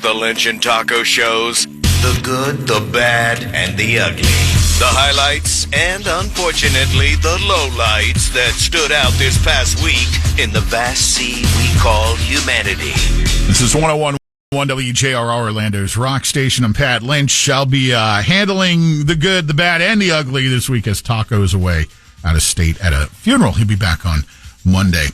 The Lynch and Taco shows, the good, the bad, and the ugly. The highlights and, unfortunately, the lowlights that stood out this past week in the vast sea we call humanity. This is 101.1 WJR Orlando's Rock Station. I'm Pat Lynch. I'll be handling the good, the bad, and the ugly this week as Taco's away out of state at a funeral. He'll be back on Monday.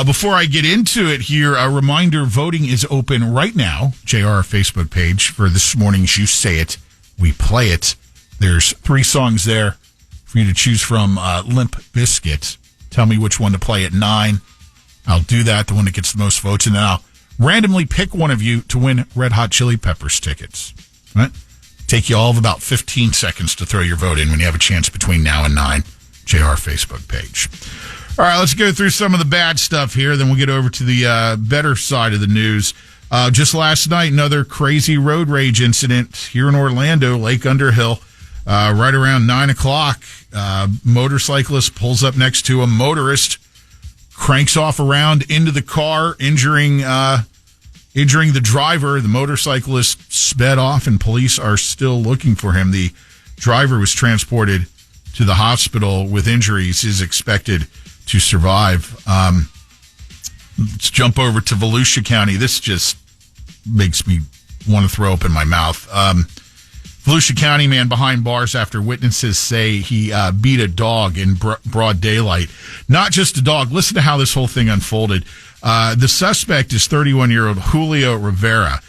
Before I get into it here, a reminder, voting is open right now. JR Facebook page for this morning's You Say It, We Play It. There's 3 songs there for you to choose from. Limp Bizkit. Tell me which one to play at 9. I'll do that, the one that gets the most votes, and then I'll randomly pick one of you to win Red Hot Chili Peppers tickets. All right? Take you all of about 15 seconds to throw your vote in when you have a chance between now and 9. JR Facebook page. All right, let's go through some of the bad stuff here. Then we'll get over to the better side of the news. Just last night, another crazy road rage incident here in Orlando, Lake Underhill. Right around 9 o'clock, motorcyclist pulls up next to a motorist, cranks off around into the car, injuring the driver. The motorcyclist sped off, and police are still looking for him. The driver was transported to the hospital with injuries, is expected to survive. Let's jump over to Volusia County. This just makes me want to throw up in my mouth. Volusia County man behind bars after witnesses say he beat a dog in broad daylight. Not just a dog. Listen to how this whole thing unfolded. The suspect is 31-year-old Julio Rivera.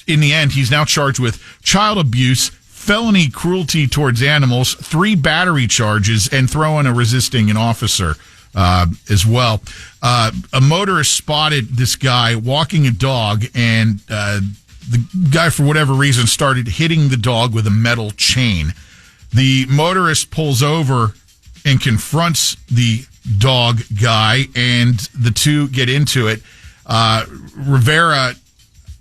In the end, he's now charged with child abuse, felony cruelty towards animals, 3 battery charges, and throwing a resisting an officer as well. A motorist spotted this guy walking a dog, and the guy, for whatever reason, started hitting the dog with a metal chain. The motorist pulls over and confronts the dog guy, and the two get into it. Rivera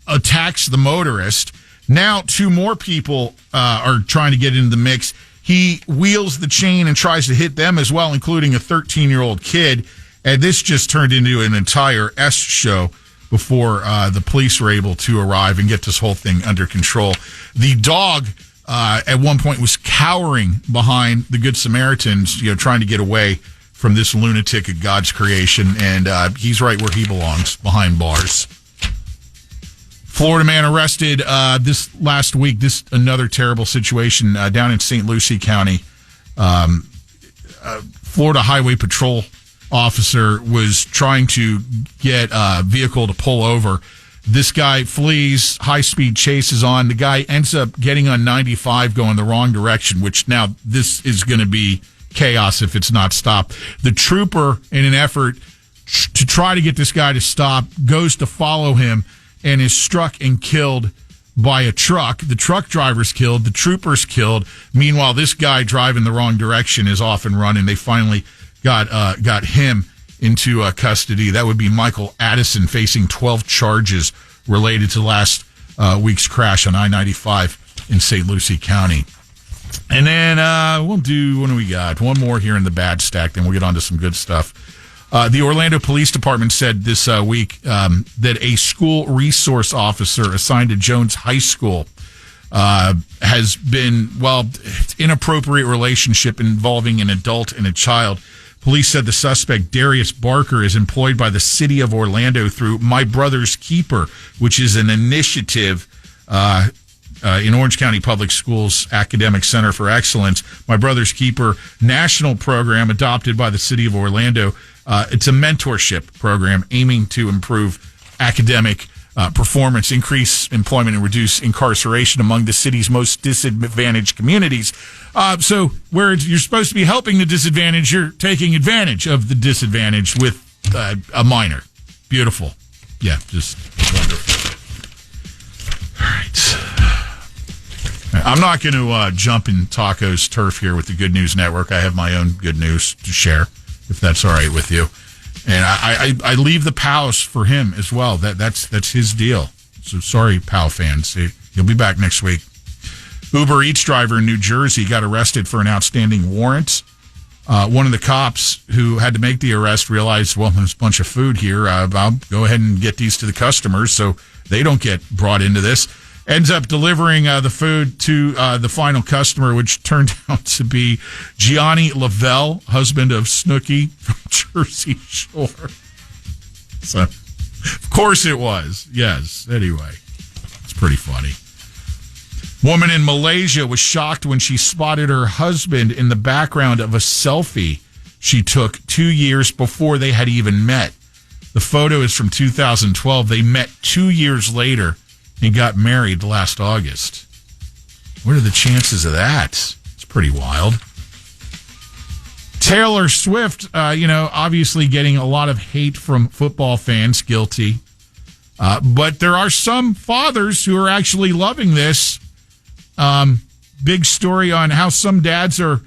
attacks the motorist. Now 2 more people are trying to get into the mix. He wheels the chain and tries to hit them as well, including a 13-year-old kid. And this just turned into an entire S show before the police were able to arrive and get this whole thing under control. The dog at one point was cowering behind the Good Samaritans, trying to get away from this lunatic of God's creation. And he's right where he belongs, behind bars. Florida man arrested this last week. This another terrible situation down in St. Lucie County. Florida Highway Patrol officer was trying to get a vehicle to pull over. This guy flees, high-speed chase is on. The guy ends up getting on 95 going the wrong direction, which now this is going to be chaos if it's not stopped. The trooper, in an effort to try to get this guy to stop, goes to follow him and is struck and killed by a truck. The truck driver's killed. The trooper's killed. Meanwhile, this guy driving the wrong direction is off and running. They finally got him into custody. That would be Michael Addison, facing 12 charges related to last week's crash on I-95 in St. Lucie County. And then we'll do, what do we got? One more here in the bad stack, then we'll get on to some good stuff. The Orlando Police Department said this week that a school resource officer assigned to Jones High School has been, inappropriate relationship involving an adult and a child. Police said the suspect, Darius Barker, is employed by the city of Orlando through My Brother's Keeper, which is an initiative in Orange County Public Schools Academic Center for Excellence. My Brother's Keeper national program adopted by the city of Orlando. It's a mentorship program aiming to improve academic performance, increase employment, and reduce incarceration among the city's most disadvantaged communities. So where you're supposed to be helping the disadvantaged, you're taking advantage of the disadvantaged with a minor. Beautiful. Yeah, just wonderful. All right. I'm not going to jump in Taco's turf here with the Good News Network. I have my own good news to share, if that's all right with you. And I leave the POWs for him as well. That's his deal. So sorry, POW fans. He'll be back next week. Uber Eats driver in New Jersey got arrested for an outstanding warrant. One of the cops who had to make the arrest realized, well, there's a bunch of food here. I'll go ahead and get these to the customers. So They don't get brought into this. Ends up delivering the food to the final customer, which turned out to be Gianni Lavelle, husband of Snooki from Jersey Shore. So, of course it was. Yes. Anyway, it's pretty funny. Woman in Malaysia was shocked when she spotted her husband in the background of a selfie she took 2 years before they had even met. The photo is from 2012. They met 2 years later and got married last August. What are the chances of that? It's pretty wild. Taylor Swift, obviously getting a lot of hate from football fans, guilty. But there are some fathers who are actually loving this. Big story on how some dads are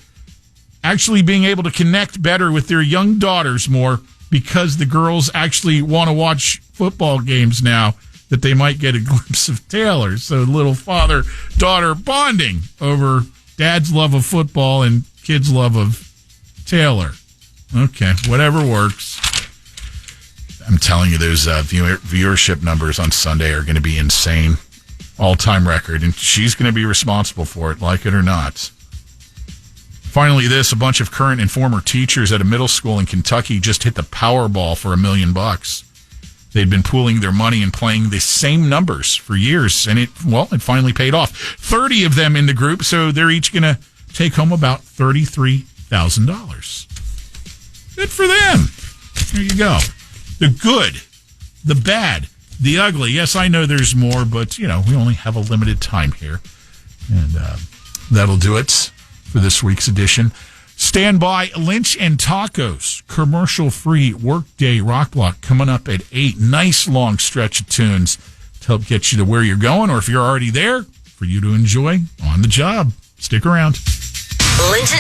actually being able to connect better with their young daughters more because the girls actually want to watch football games now, that they might get a glimpse of Taylor. So little father-daughter bonding over dad's love of football and kid's love of Taylor. Okay, whatever works. I'm telling you, those viewership numbers on Sunday are going to be insane. All-time record, and she's going to be responsible for it, like it or not. Finally, a bunch of current and former teachers at a middle school in Kentucky just hit the Powerball for $1 million. They'd been pooling their money and playing the same numbers for years, and it finally paid off. 30 of them in the group, so they're each going to take home about $33,000. Good for them. There you go. The good, the bad, the ugly. Yes, I know there's more, but, we only have a limited time here. And that'll do it for this week's edition. Stand by. Lynch and Tacos, commercial-free workday rock block coming up at 8. Nice long stretch of tunes to help get you to where you're going, or if you're already there, for you to enjoy on the job. Stick around. Lynch